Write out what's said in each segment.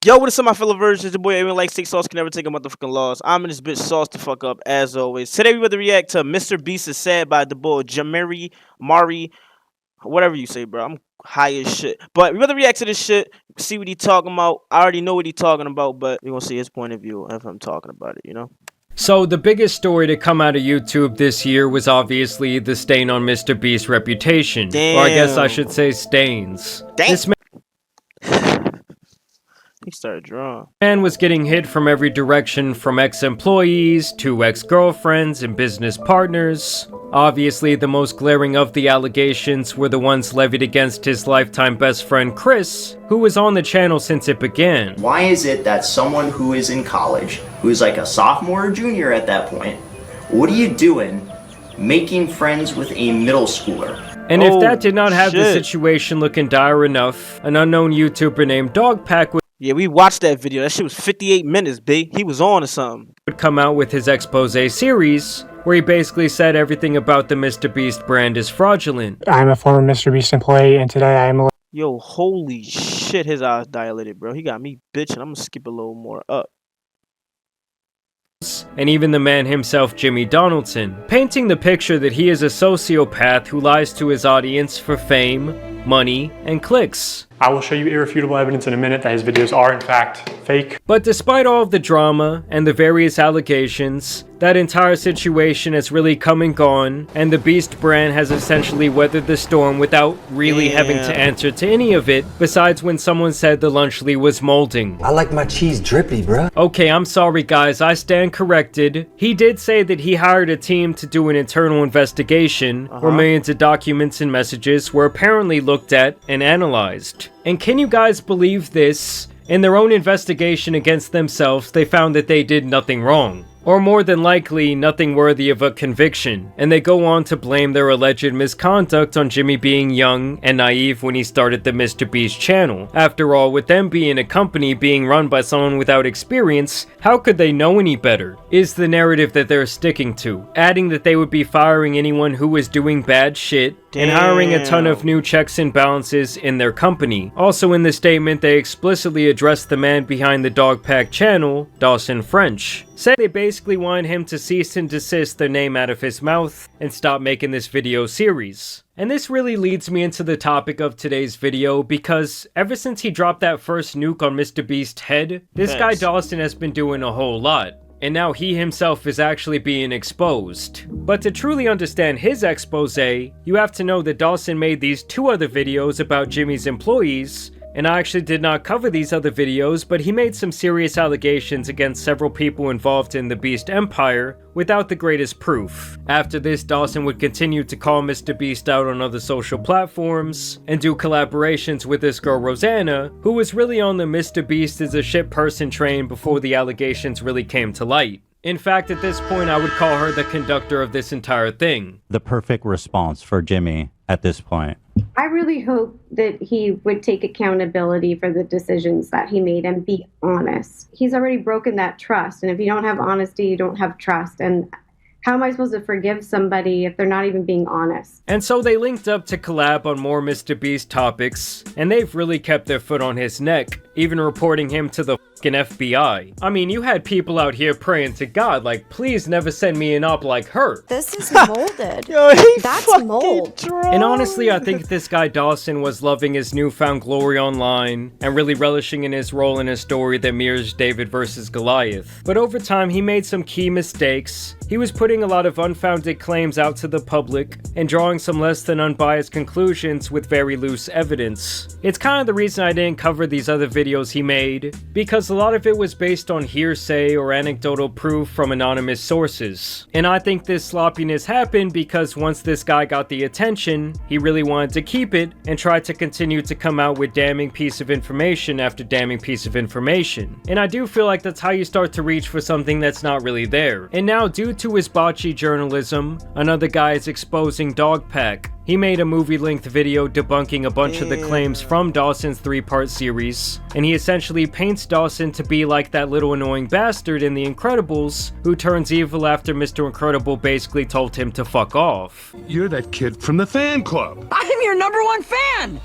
Yo, what is up, my fellow virgins? Your boy, everyone like steak sauce can never take a motherfucking loss. I'm in this bitch sauce to fuck up, as always. Today, we about to react to MrBeast is Sad by the boy Jamari, Mari, whatever you say, bro. I'm high as shit. But we about to react to this shit, see what he talking about. I already know what he talking about, but we're gonna see his point of view if I'm talking about it, you know? So the biggest story to come out of YouTube this year was obviously the stain on MrBeast's reputation. Damn. Or I guess I should say stains. Damn. This He started drawing. man was getting hit from every direction, from ex-employees to ex-girlfriends and business partners. Obviously, the most glaring of the allegations were the ones levied against his lifetime best friend Chris, who was on the channel since it began. Why is it that someone who is in college, who's like a sophomore or junior at that point, what are you doing making friends with a middle schooler? And if that did not have the shit. situation looking dire enough, an unknown YouTuber named Dogpack Yeah, we watched that video. That shit was 58 minutes, B. He was on to something. would come out with his expose series, where he basically said everything about the MrBeast brand is fraudulent. I'm a former MrBeast employee, and today I am Yo, holy shit, his eyes dilated, bro. He got me bitching. I'm gonna skip a little more up. And even the man himself, Jimmy Donaldson, painting the picture that he is a sociopath who lies to his audience for fame, money, and clicks. I will show you irrefutable evidence in a minute that his videos are in fact fake. But despite all of the drama and the various allegations, that entire situation has really come and gone, and the Beast brand has essentially weathered the storm without really having to answer to any of it, besides when someone said the Lunchley was molding. I like my cheese drippy, bruh. Okay, I'm sorry guys, I stand corrected. He did say that he hired a team to do an internal investigation, where millions of documents and messages were apparently looked at and analyzed. And can you guys believe this? In their own investigation against themselves, they found that they did nothing wrong. Or more than likely, nothing worthy of a conviction. And they go on to blame their alleged misconduct on Jimmy being young and naive when he started the MrBeast channel. After all, with them being a company being run by someone without experience, how could they know any better? Is the narrative that they're sticking to. Adding that they would be firing anyone who was doing bad shit, and hiring a ton of new checks and balances in their company. Also in the statement, they explicitly addressed the man behind the Dogpack channel, Dawson French. Say they basically wanted him to cease and desist their name out of his mouth and stop making this video series. And this really leads me into the topic of today's video, because ever since he dropped that first nuke on MrBeast's head, this guy Dawson has been doing a whole lot. And now he himself is actually being exposed. But to truly understand his expose, you have to know that Dawson made these two other videos about Jimmy's employees, and I actually did not cover these other videos, but he made some serious allegations against several people involved in the Beast Empire without the greatest proof. After this, Dawson would continue to call MrBeast out on other social platforms and do collaborations with this girl Rosanna, who was really on the MrBeast is a shit person train before the allegations really came to light. In fact, at this point, I would call her the conductor of this entire thing. The perfect response for Jimmy at this point. I really hope that he would take accountability for the decisions that he made and be honest. He's already broken that trust, and if you don't have honesty, you don't have trust. And how am I supposed to forgive somebody if they're not even being honest? And so they linked up to collab on more MrBeast topics, and they've really kept their foot on his neck, even reporting him to the fucking FBI. I mean, you had people out here praying to God, like, please never send me an op like her. This is molded. Yo, That's mold. And honestly, I think this guy Dawson was loving his newfound glory online and really relishing in his role in a story that mirrors David versus Goliath. But over time, he made some key mistakes. He was putting a lot of unfounded claims out to the public and drawing some less than unbiased conclusions with very loose evidence. It's kind of the reason I didn't cover these other videos he made, because a lot of it was based on hearsay or anecdotal proof from anonymous sources. And I think this sloppiness happened because once this guy got the attention, he really wanted to keep it and tried to continue to come out with damning piece of information after damning piece of information. And I do feel like that's how you start to reach for something that's not really there. And now, due to his botchy journalism, another guy is exposing Dogpack. He made a movie-length video debunking a bunch of the claims from Dawson's 3-part series, and he essentially paints Dawson to be like that little annoying bastard in The Incredibles who turns evil after Mr. Incredible basically told him to fuck off. You're that kid from the fan club. I'm your #1 fan!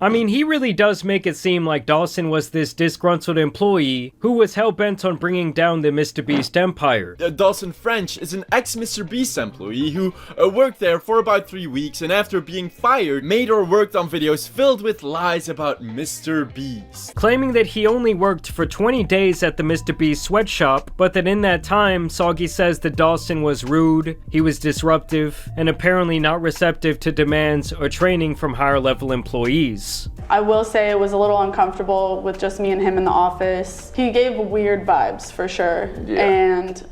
I mean, he really does make it seem like Dawson was this disgruntled employee who was hell-bent on bringing down the MrBeast empire. Dawson French is an ex-MrBeast employee who worked there for about 3 weeks, and after being fired, made or worked on videos filled with lies about MrBeast. Claiming that he only worked for 20 days at the MrBeast sweatshop, but that in that time, Soggy says that Dawson was rude, he was disruptive, and apparently not receptive to demands or training from higher-level employees. I will say it was a little uncomfortable with just me and him in the office. He gave weird vibes for sure, and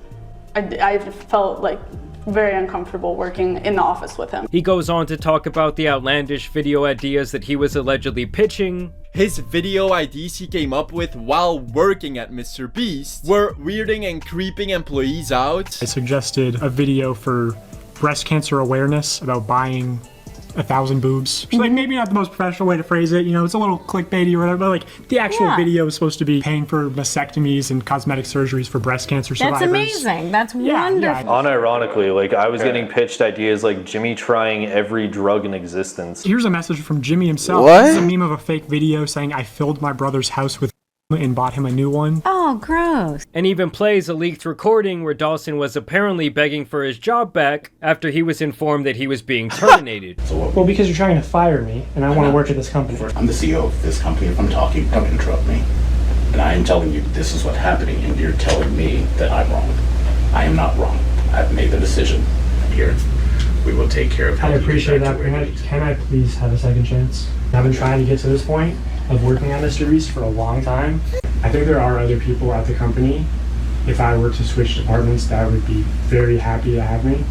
I felt like very uncomfortable working in the office with him. He goes on to talk about the outlandish video ideas that he was allegedly pitching. His video IDs he came up with while working at MrBeast were weirding and creeping employees out. I suggested a video for breast cancer awareness about buying 1,000 boobs. Like, maybe not the most professional way to phrase it, you know, it's a little clickbaity or whatever, but like the actual video is supposed to be paying for mastectomies and cosmetic surgeries for breast cancer survivors. That's amazing. That's wonderful. Unironically, like, I was getting pitched ideas like Jimmy trying every drug in existence. Here's a message from Jimmy himself. What? It's a meme of a fake video saying, "I filled my brother's house with and bought him a new one." Oh, gross. And even plays a leaked recording where Dawson was apparently begging for his job back after he was informed that he was being terminated. Well, because you're trying to fire me, and I want to work at this company. I'm the CEO of this company. If I'm talking, don't interrupt me. And I am telling you this is what's happening, and you're telling me that I'm wrong. I am not wrong. I've made the decision. Here, we will take care of. I appreciate that. Can I please have a second chance? I've been trying to get to this point of working on MrBeast for a long time. I think there are other people at the company, if I were to switch departments, that would be very happy to have me.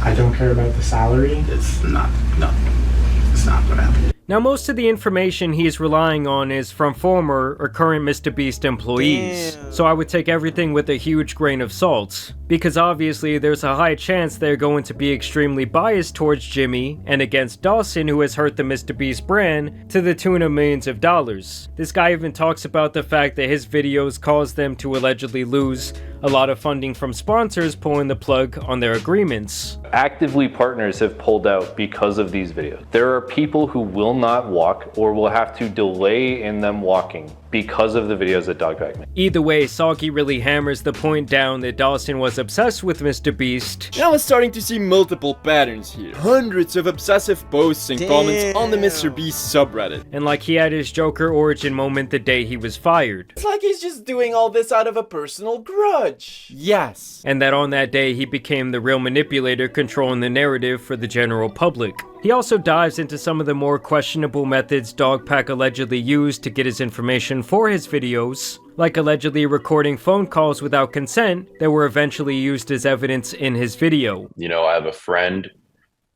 I don't care about the salary. It's not what happened. Now, most of the information he's relying on is from former or current MrBeast employees, so I would take everything with a huge grain of salt, because obviously there's a high chance they're going to be extremely biased towards Jimmy and against Dawson, who has hurt the MrBeast brand to the tune of millions of dollars. This guy even talks about the fact that his videos caused them to allegedly lose a lot of funding from sponsors pulling the plug on their agreements. Actively, partners have pulled out because of these videos. There are people who will not walk or will have to delay in them walking because of the videos that Dogpack made. Either way, Soggy really hammers the point down that Dawson was obsessed with MrBeast. Now I'm starting to see multiple patterns here. Hundreds of obsessive posts and comments on the MrBeast subreddit. And like he had his Joker origin moment the day he was fired. It's like he's just doing all this out of a personal grudge. Yes. And that on that day he became the real manipulator controlling the narrative for the general public. He also dives into some of the more questionable methods Dogpack allegedly used to get his information for his videos, like allegedly recording phone calls without consent that were eventually used as evidence in his video. You know, I have a friend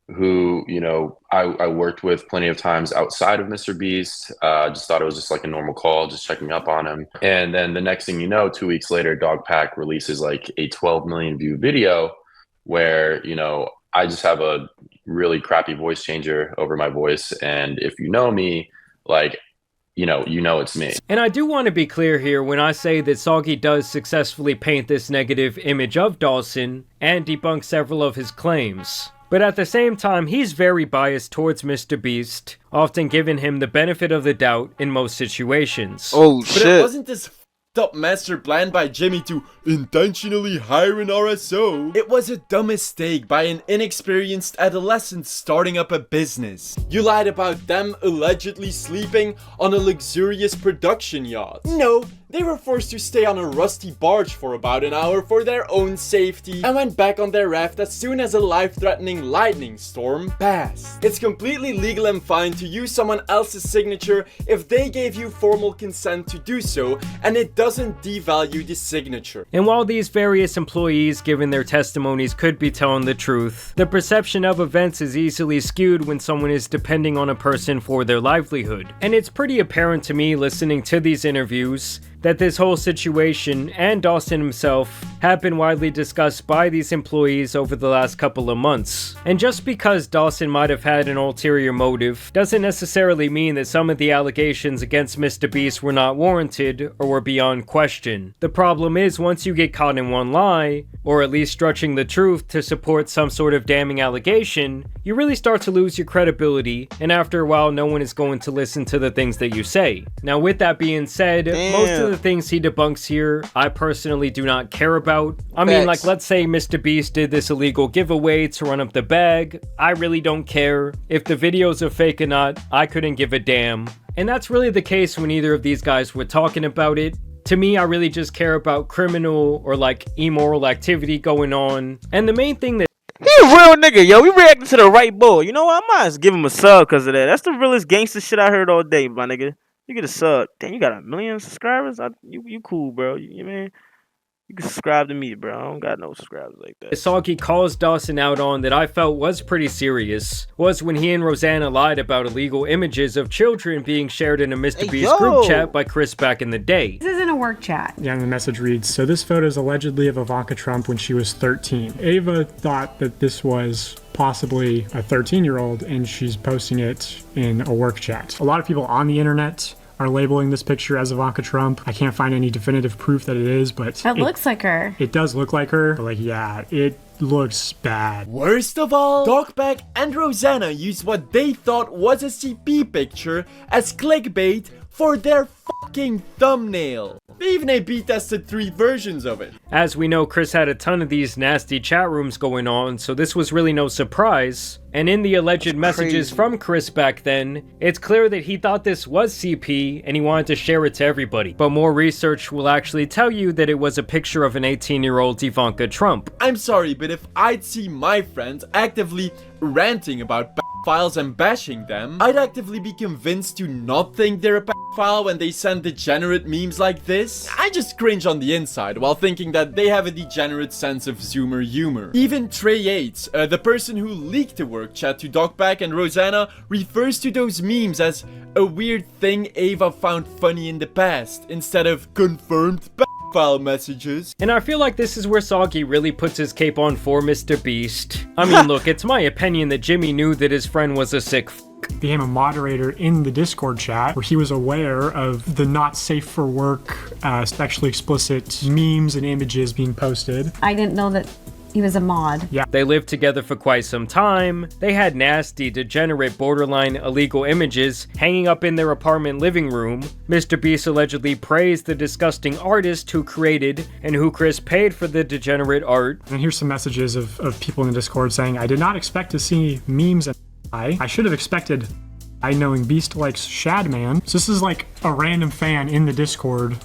who, you know, I worked with plenty of times outside of MrBeast. Just thought it was just like a normal call, just checking up on him. And then the next thing you know, 2 weeks later, Dogpack releases like a 12 million view video where, you know, I just have a really crappy voice changer over my voice. And if you know me, like, you know it's me. And I do want to be clear here when I say that Soggy does successfully paint this negative image of Dawson and debunk several of his claims. But at the same time, he's very biased towards MrBeast, often giving him the benefit of the doubt in most situations. Oh, shit. But it wasn't this up master plan by Jimmy to intentionally hire an RSO. It was a dumb mistake by an inexperienced adolescent starting up a business. You lied about them allegedly sleeping on a luxurious production yacht. No, they were forced to stay on a rusty barge for about an hour for their own safety and went back on their raft as soon as a life-threatening lightning storm passed. It's completely legal and fine to use someone else's signature if they gave you formal consent to do so, and it doesn't devalue the signature. And while these various employees given their testimonies could be telling the truth, the perception of events is easily skewed when someone is depending on a person for their livelihood. And it's pretty apparent to me listening to these interviews that this whole situation and Dawson himself have been widely discussed by these employees over the last couple of months. And just because Dawson might have had an ulterior motive doesn't necessarily mean that some of the allegations against MrBeast were not warranted or were beyond question. The problem is, once you get caught in one lie, or at least stretching the truth to support some sort of damning allegation, you really start to lose your credibility, and after a while no one is going to listen to the things that you say. Now with that being said, most of the things he debunks here, I personally do not care about. I mean, like, let's say MrBeast did this illegal giveaway to run up the bag, I really don't care. If the videos are fake or not, I couldn't give a damn. And that's really the case when either of these guys were talking about it. To me, I really just care about criminal or like immoral activity going on. And the main thing that he a real nigga, yo. We reacting to the right bull. You know what? I might just give him a sub because of that. That's the realest gangster shit I heard all day, my nigga. You get a sub. Damn, you got 1 million subscribers? You cool, bro. You mean? You can subscribe to me, bro. I don't got no subscribers like that. Soggy calls Dawson out on that I felt was pretty serious was when he and Rosanna lied about illegal images of children being shared in a MrBeast group chat by Chris back in the day. This isn't a work chat. Yeah, and the message reads, so this photo is allegedly of Ivanka Trump when she was 13. Ava thought that this was possibly a 13-year-old and she's posting it in a work chat. A lot of people on the internet are labeling this picture as Ivanka Trump. I can't find any definitive proof that it is, but it looks like her. It does look like her, but like, yeah, it looks bad. Worst of all, Dogback and Rosanna used what they thought was a CP picture as clickbait for their fucking thumbnail. They even A/B tested 3 versions of it. As we know, Chris had a ton of these nasty chat rooms going on, so this was really no surprise. And in the alleged messages from Chris back then, it's clear that he thought this was CP and he wanted to share it to everybody. But more research will actually tell you that it was a picture of an 18-year-old Ivanka Trump. I'm sorry, but if I'd see my friends actively ranting about files and bashing them, I'd actively be convinced to not think they're a pedophile when they send degenerate memes like this. I just cringe on the inside while thinking that they have a degenerate sense of Zoomer humor. Even Trey Yates, the person who leaked the work chat to Dogback and Rosanna, refers to those memes as a weird thing Ava found funny in the past, instead of confirmed file messages. And I feel like this is where Soggy really puts his cape on for MrBeast. I mean, look, it's my opinion that Jimmy knew that his friend was a sick became a moderator in the Discord chat where he was aware of the not safe for work, sexually explicit memes and images being posted. I didn't know that he was a mod. Yeah. They lived together for quite some time. They had nasty, degenerate, borderline illegal images hanging up in their apartment living room. MrBeast allegedly praised the disgusting artist who created and who Chris paid for the degenerate art. And here's some messages of people in the Discord saying, I did not expect to see memes and I should have expected knowing Beast likes Shadman. So this is like a random fan in the Discord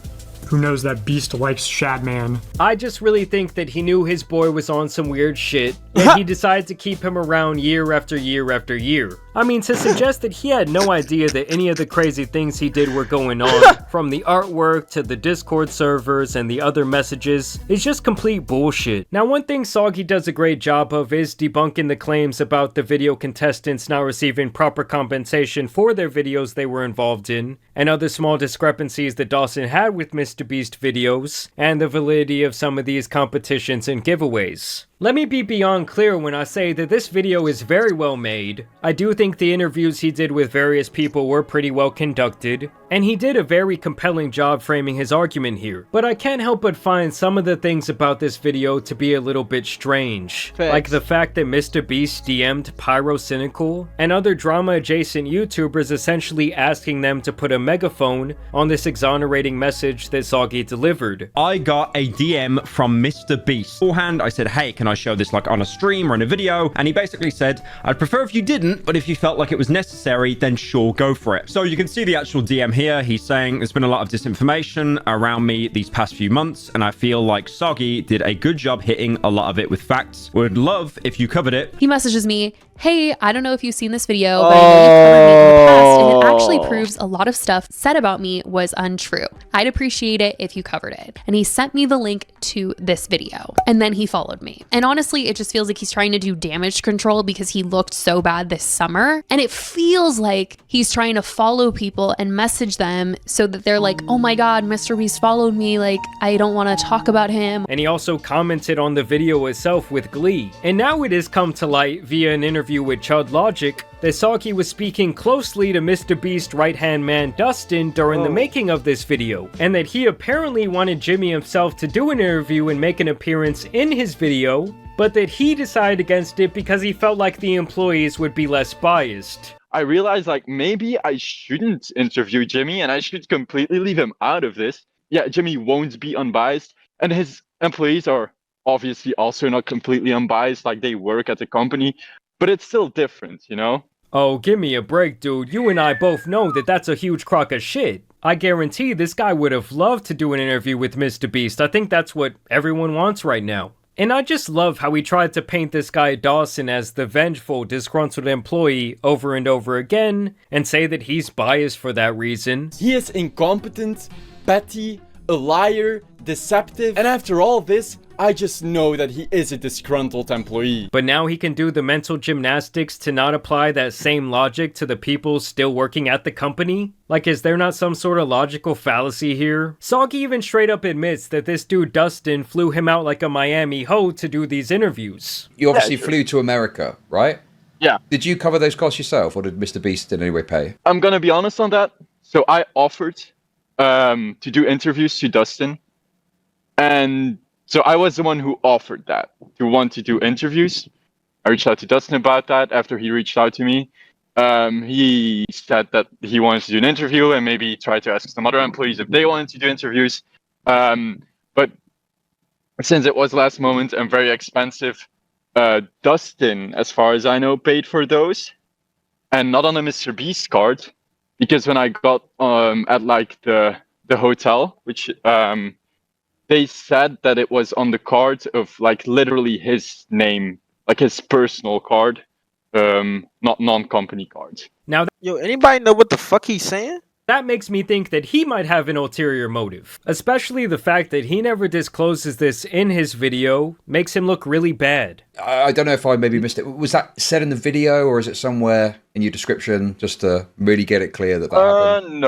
who knows that Beast likes Shadman. I just really think that he knew his boy was on some weird shit, and he decided to keep him around year after year after year. I mean, to suggest that he had no idea that any of the crazy things he did were going on, from the artwork to the Discord servers and the other messages, is just complete bullshit. Now, one thing Soggy does a great job of is debunking the claims about the video contestants not receiving proper compensation for their videos they were involved in, and other small discrepancies that Dawson had with MrBeast videos, and the validity of some of these competitions and giveaways. Let me be beyond clear when I say that this video is very well made. I do think the interviews he did with various people were pretty well conducted, and he did a very compelling job framing his argument here. But I can't help but find some of the things about this video to be a little bit strange. Facts. Like the fact that MrBeast DM'd Pyrocynical and other drama-adjacent YouTubers essentially asking them to put a megaphone on this exonerating message that Soggy delivered. I got a DM from MrBeast. Beforehand, I said, hey, can I show this like on a stream or in a video? And he basically said, I'd prefer if you didn't, but if you felt like it was necessary, then sure, go for it. So you can see the actual DM here. He's saying there's been a lot of disinformation around me these past few months, and I feel like Soggy did a good job hitting a lot of it with facts. Would love if you covered it. He messages me, hey, I don't know if you've seen this video, but I know you've covered me in the past, and it actually proves a lot of stuff said about me was untrue. I'd appreciate it if you covered it. And he sent me the link to this video, and then he followed me. And honestly, it just feels like he's trying to do damage control because he looked so bad this summer. And it feels like he's trying to follow people and message them so that they're like, oh my God, MrBeast followed me. Like, I don't want to talk about him. And he also commented on the video itself with glee. And now it has come to light via an interview with Chud Logic that Saki was speaking closely to MrBeast's right-hand man Dustin during the making of this video, and that he apparently wanted Jimmy himself to do an interview and make an appearance in his video, but that he decided against it because he felt like the employees would be less biased. I realized like maybe I shouldn't interview Jimmy and I should completely leave him out of this. Yeah, Jimmy won't be unbiased, and his employees are obviously also not completely unbiased, like they work at the company, but it's still different, you know? Oh, give me a break, dude. You and I both know that that's a huge crock of shit. I guarantee this guy would have loved to do an interview with MrBeast. I think that's what everyone wants right now. And I just love how he tried to paint this guy Dawson as the vengeful, disgruntled employee over and over again, and say that he's biased for that reason. He is incompetent, petty, a liar, deceptive, and after all this, I just know that he is a disgruntled employee. But now he can do the mental gymnastics to not apply that same logic to the people still working at the company? Like, is there not some sort of logical fallacy here? Soggy even straight up admits that this dude Dustin flew him out like a Miami hoe to do these interviews. You obviously flew to America, right? Yeah. Did you cover those costs yourself, or did MrBeast in any way pay? I'm gonna be honest on that. So I offered to do interviews to Dustin, and so I was the one who offered that, to want to do interviews. I reached out to Dustin about that after he reached out to me. He said that he wanted to do an interview and maybe try to ask some other employees if they wanted to do interviews. But since it was last moment and very expensive, Dustin, as far as I know, paid for those, and not on a MrBeast card, because when I got at like the hotel, which they said that it was on the card of like literally his name, like his personal card, not non-company cards. Now, yo, anybody know what the fuck he's saying? That makes me think that he might have an ulterior motive. Especially the fact that he never discloses this in his video makes him look really bad. I don't know if I maybe missed it. Was that said in the video, or is it somewhere in your description, just to really get it clear that happened?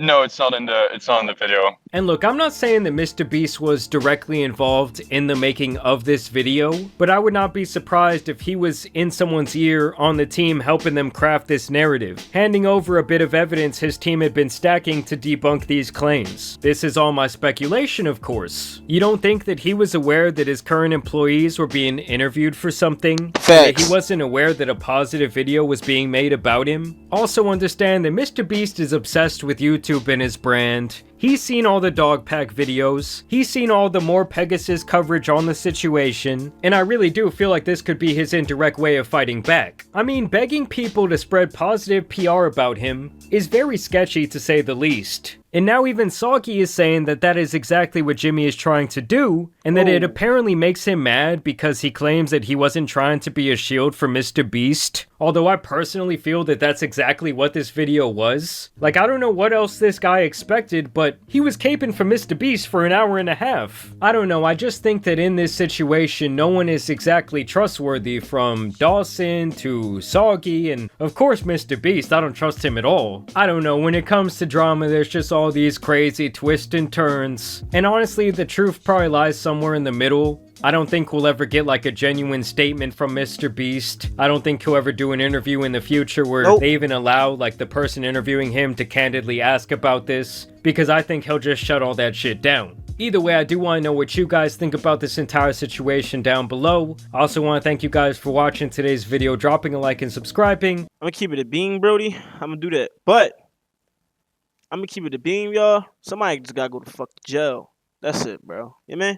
No, it's not in the video. And look, I'm not saying that MrBeast was directly involved in the making of this video, but I would not be surprised if he was in someone's ear on the team helping them craft this narrative, handing over a bit of evidence his team had been stacking to debunk these claims. This is all my speculation, of course. You don't think that he was aware that his current employees were being interviewed for something? That he wasn't aware that a positive video was being made about him? Also understand that MrBeast is obsessed with YouTube and his brand. He's seen all the dog pack videos, he's seen all the more Pegasus coverage on the situation, and I really do feel like this could be his indirect way of fighting back. I mean, begging people to spread positive PR about him is very sketchy to say the least. And now even Soggy is saying that that is exactly what Jimmy is trying to do, and that it apparently makes him mad because he claims that he wasn't trying to be a shield for MrBeast. Although I personally feel that that's exactly what this video was. Like, I don't know what else this guy expected, but he was caping for MrBeast for an hour and a half. I don't know, I just think that in this situation, no one is exactly trustworthy, from Dawson to Soggy, and of course MrBeast, I don't trust him at all. I don't know, when it comes to drama, there's just all these crazy twists and turns, and honestly, the truth probably lies somewhere in the middle. I don't think we'll ever get like a genuine statement from MrBeast. I don't think he'll ever do an interview in the future where they even allow like the person interviewing him to candidly ask about this, because I think he'll just shut all that shit down. Either way, I do want to know what you guys think about this entire situation down below. I also want to thank you guys for watching today's video, dropping a like and subscribing. I'm gonna keep it a beam, Brody. I'm gonna do that, but I'm gonna keep it a beam, y'all. Somebody just gotta go to fuck jail. That's it, bro. Yeah, man.